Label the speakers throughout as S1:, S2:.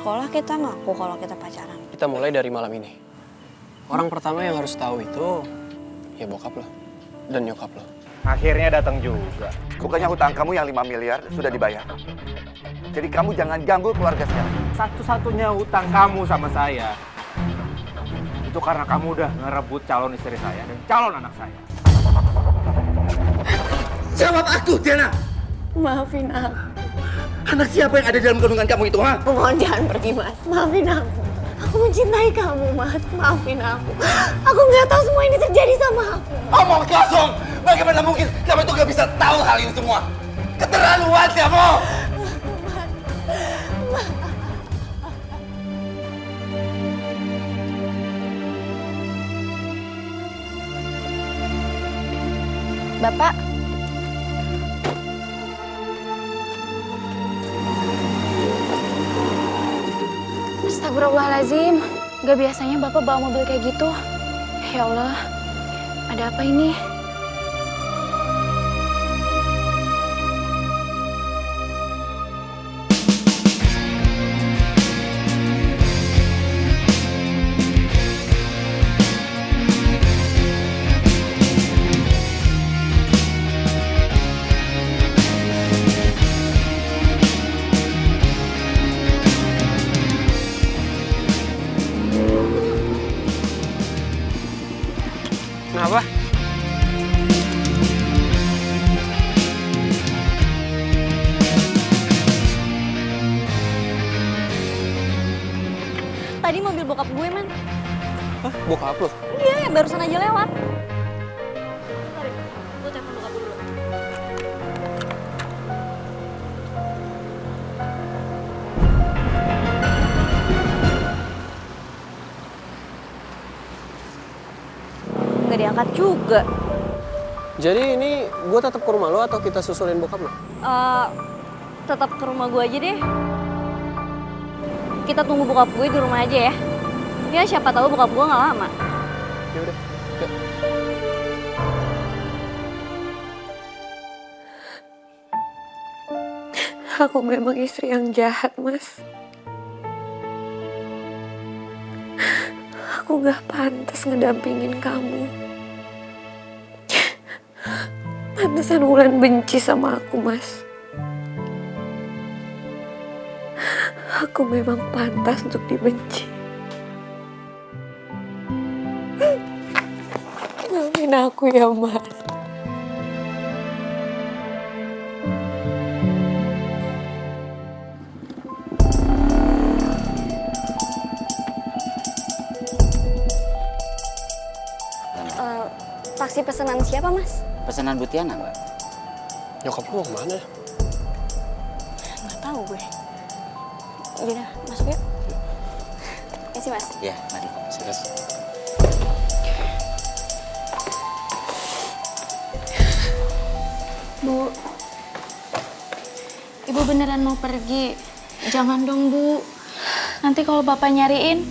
S1: sekolah kita ngaku kalau kita pacaran.
S2: Kita mulai dari malam ini. Orang pertama yang harus tahu itu ya bokap lo dan nyokap lo.
S3: Akhirnya datang juga.
S4: Bukannya hutang kamu yang 5 miliar sudah dibayar. Jadi kamu jangan ganggu keluarga saya.
S3: Satu-satunya hutang kamu sama saya itu karena kamu udah ngerebut calon istri saya dan calon anak saya.
S4: Jawab aku, Diana.
S1: Maafin aku.
S4: Anak siapa yang ada dalam kandungan kamu itu, ha?
S1: Aku mohon jangan pergi, Mas. Maafin aku. Aku mencintai kamu, Mas. Maafin aku. Aku nggak tahu semua ini terjadi sama aku.
S4: Omong kosong! Bagaimana mungkin kamu itu gak bisa tahu hal ini semua? Keterlaluan kamu!
S1: Bapak. Astagfirullahaladzim. Gak biasanya Bapak bawa mobil kayak gitu. Ya Allah, ada apa ini?
S2: Kenapa?
S1: Tadi mobil bokap gue, Man.
S2: Hah? Bokap lo?
S1: Iya, barusan aja lewat. Sorry, gue telepon bokap dulu. Nggak diangkat juga.
S2: Jadi ini gue tetap ke rumah lo atau kita susulin bokap lo?
S1: Tetap ke rumah gue aja deh. Kita tunggu bokap gue di rumah aja ya. Ya siapa tahu bokap gue nggak lama.
S2: Ya udah. Yuk.
S5: Aku memang istri yang jahat, Mas. Aku gak pantas ngedampingin kamu. Pantesan Wulan benci sama aku, Mas. Aku memang pantas untuk dibenci. Maafin aku ya, Mas.
S1: Taksi pesanan siapa, Mas?
S6: Pesanan Bu Tiana, Mbak.
S2: Nyokap lo mau kemana?
S1: Nggak tahu gue. Yaudah, masuk yuk. Makasih, Mas.
S6: Ya, mari.
S2: Serius.
S1: Bu, Ibu beneran mau pergi? Jangan dong, Bu. Nanti kalau Bapak nyariin,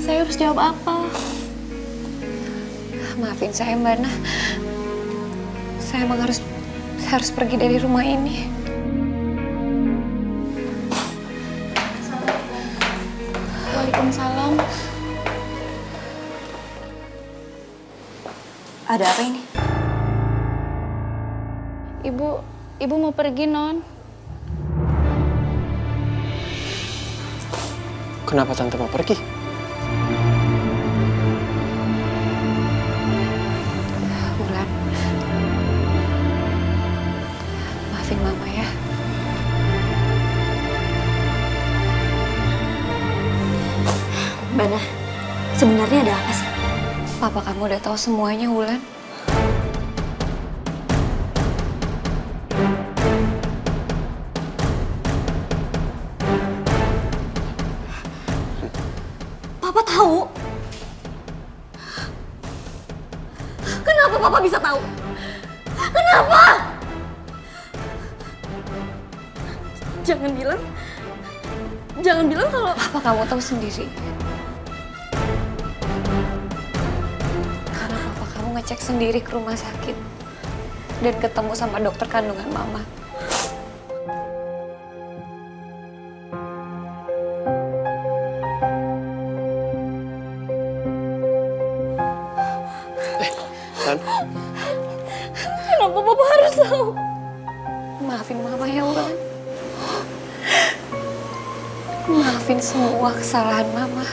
S1: saya harus jawab apa?
S5: Maafin saya, Mbak Nah. Saya emang harus pergi dari rumah ini.
S1: Waalaikumsalam.
S5: Ada apa ini?
S1: Ibu mau pergi, Non.
S2: Kenapa tante mau pergi?
S5: Wulan. Maafin Mama ya.
S1: Bana, sebenarnya ada apa sih?
S5: Papa kamu udah tahu semuanya, Wulan.
S1: Papa tahu? Kenapa Papa bisa tahu? Kenapa? Jangan bilang kalau
S5: Papa kamu tahu sendiri. Karena papa kamu ngecek sendiri ke rumah sakit dan ketemu sama dokter kandungan Mama.
S1: tahu.
S5: Maafin Mama ya, Wulan. Maafin semua kesalahan Mama.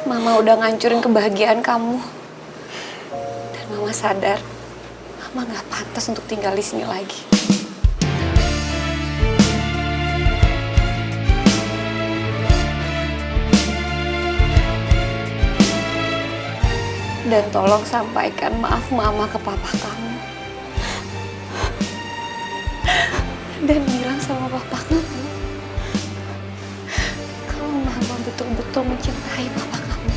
S5: Mama udah ngancurin kebahagiaan kamu. Dan Mama sadar, Mama gak pantas untuk tinggal di sini lagi. Dan tolong sampaikan maaf Mama ke papa kamu. Dan bilang sama papa kamu, kalau Mama betul-betul mencintai papa kamu.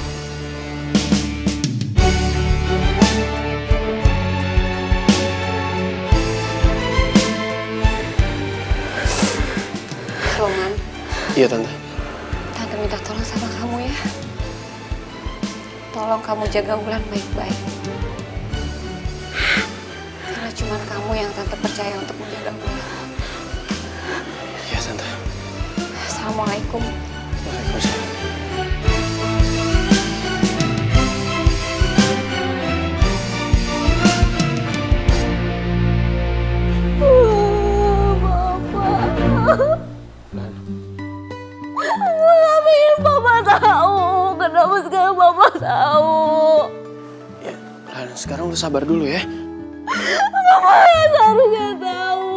S5: Roman,
S2: Iya, Tante.
S5: Tante minta tolong sama kamu ya. Tolong kamu jaga Wulan baik-baik. Karena cuma kamu yang Tante percaya untuk menjaga Wulan.
S2: Iya, Tante.
S5: Assalamualaikum.
S2: Waalaikumsalam.
S1: Aku gak pengen Papa tahu. Kenapa sekarang Papa tahu?
S2: Ya, Lan, sekarang lu sabar dulu ya.
S1: Papa seharusnya tahu.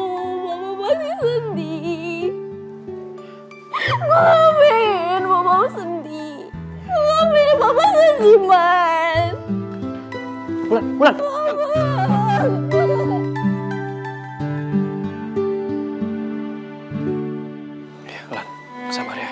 S1: Papa pasti sedih. Aku gak pengen Papa sedih. Aku gak pengen Papa sedih, Man.
S2: Wulan. Ya, Lan, sabar ya.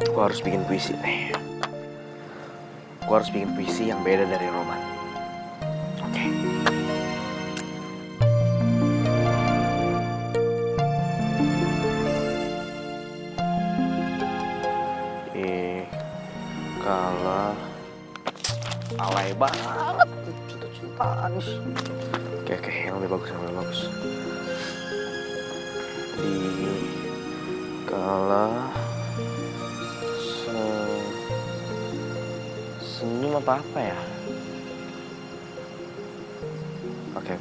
S4: Gue harus bikin puisi nih. Gue harus bikin puisi yang beda dari Roman. Oke. Kalah alay banget, cinta-cintaan. Oke, yang lebih bagus, Di kala senyum apa ya? Oke.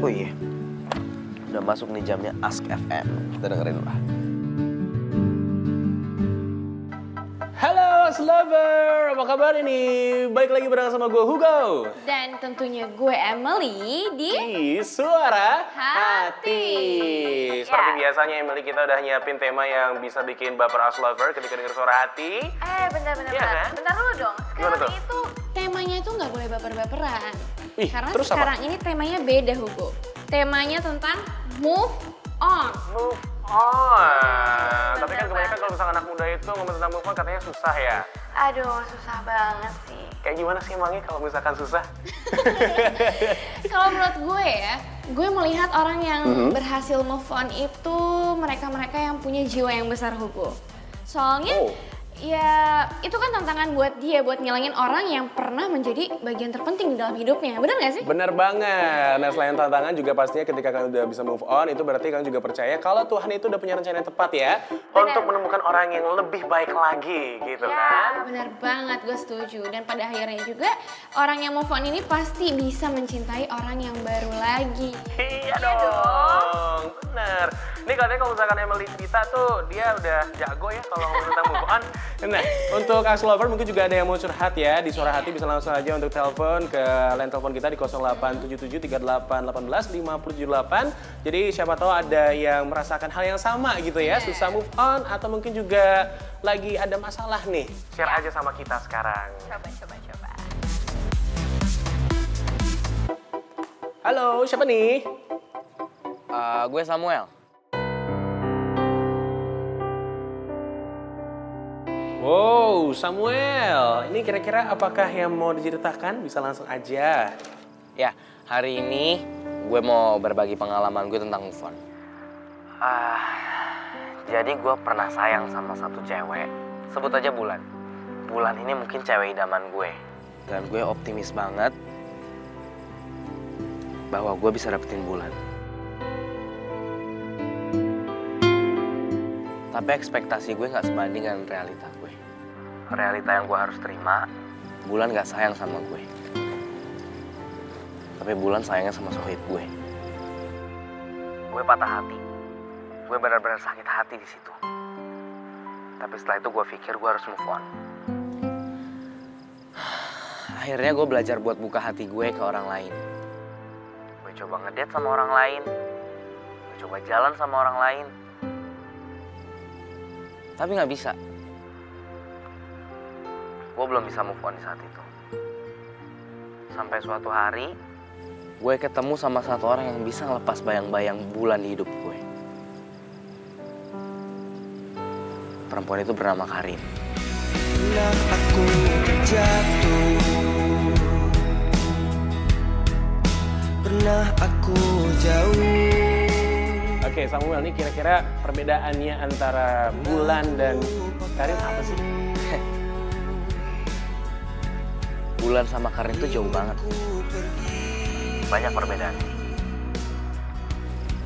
S4: Oh iya, udah masuk nih jamnya Ask FM. Kita dengerin lah.
S6: Halo Ask Lover, apa kabar ini? Baik lagi bareng sama gue Hugo.
S1: Dan tentunya gue Emily di
S6: Suara
S1: Hati.
S6: Seperti biasanya Emily, kita udah nyiapin tema yang bisa bikin baper Ask Lover ketika denger Suara Hati.
S1: Bentar.
S6: Iya kan?
S1: Bentar dulu dong.
S6: Gimana tuh?
S1: Itu temanya itu nggak boleh baper-baperan.
S6: Ih,
S1: Karena
S6: terus
S1: sekarang
S6: apa?
S1: ini temanya beda, Hugo. Temanya tentang move on.
S6: Move on. Tapi kan kebanyakan kalau misalnya anak muda itu ngomong tentang move on katanya susah ya.
S1: Aduh, susah banget sih.
S6: Kayak gimana sih emangnya kalau misalkan susah?
S1: Kalau menurut gue ya, gue melihat orang yang berhasil move on itu mereka-mereka yang punya jiwa yang besar, Hugo. Soalnya ya itu kan tantangan buat dia buat ngilangin orang yang pernah menjadi bagian terpenting di dalam hidupnya. Benar gak sih?
S6: Bener banget. Nah, selain tantangan juga pastinya ketika kalian udah bisa move on, itu berarti kalian juga percaya kalau Tuhan itu udah punya rencana yang tepat ya untuk menemukan orang yang lebih baik lagi gitu kan.
S1: Benar banget, gue setuju. Dan pada akhirnya juga orang yang move on ini pasti bisa mencintai orang yang baru lagi.
S6: Iya dong, bener. Nih katanya kalau misalkan Emily cerita tuh dia udah jago ya kalau ngomong tentang move on. Nah, untuk Ask Lover mungkin juga ada yang mau curhat ya di Suara Hati, bisa langsung aja untuk telepon ke line telepon kita di 0877385078. Jadi siapa tahu ada yang merasakan hal yang sama gitu ya, susah move on atau mungkin juga lagi ada masalah nih. Share aja sama kita sekarang.
S1: Coba.
S6: Halo, siapa nih?
S4: Gue Samuel.
S6: Wow, Samuel. Ini kira-kira apakah yang mau diceritakan? Bisa langsung aja.
S4: Ya, hari ini gue mau berbagi pengalaman gue tentang move on. Jadi gue pernah sayang sama satu cewek. Sebut aja Bulan. Bulan ini mungkin cewek idaman gue. Dan gue optimis banget bahwa gue bisa dapetin Bulan. Tapi ekspektasi gue gak sebanding dengan realita gue. Realita yang gue harus terima, Bulan gak sayang sama gue. Tapi Bulan sayangnya sama Sohib gue. Gue patah hati. Gue benar-benar sakit hati di situ. Tapi setelah itu gue pikir gue harus move on. Akhirnya gue belajar buat buka hati gue ke orang lain. Gue coba ngedate sama orang lain. Gue coba jalan sama orang lain. Tapi gak bisa. Gue belum bisa move on di saat itu. Sampai suatu hari, gue ketemu sama satu orang yang bisa ngelepas bayang-bayang Bulan di hidup gue. Perempuan itu bernama Karin.
S7: Pernah aku jatuh, pernah aku jauh.
S6: Oke, Samuel, nih kira-kira perbedaannya antara Bulan dan Karin apa sih?
S4: Bulan sama Karin itu jauh banget. Banyak perbedaan.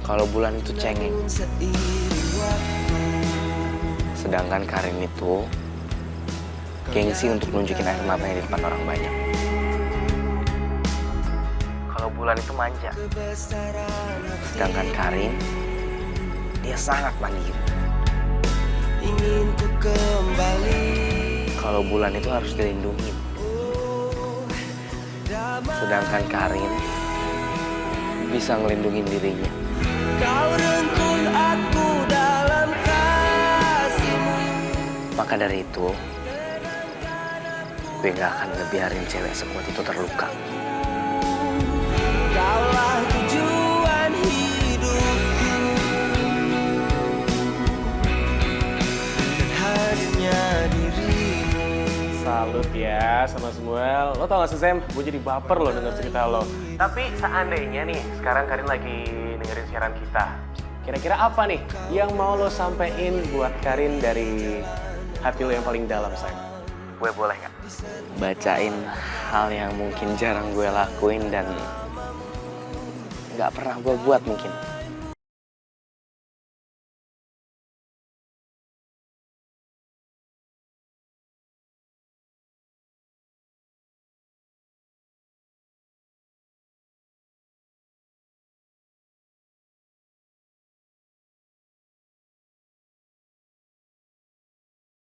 S4: Kalau Bulan itu cengeng. Sedangkan Karin itu gengsi untuk nunjukin air matanya di depan orang banyak. Kalau Bulan itu manja. Sedangkan Karin, dia sangat mandiri.
S7: Ingin ku kembali.
S4: Kalau Bulan itu harus dilindungi. Sedangkan Karin bisa ngelindungin dirinya.
S7: Kau rengkuh aku dalam kasihmu.
S4: Maka dari itu, gue gak akan ngebiarin cewek sekuat itu terluka.
S7: Kaulah tujuan hidupku. Hanya dirimu.
S6: Salut ya sama Samuel. Lo tau gak sih, Sam? Gue jadi baper lo denger cerita lo. Tapi seandainya nih, sekarang Karin lagi dengerin siaran kita. Kira-kira apa nih yang mau lo sampein buat Karin dari hati lo yang paling dalam, Sam?
S4: Gue boleh gak bacain hal yang mungkin jarang gue lakuin dan gak pernah gue buat mungkin.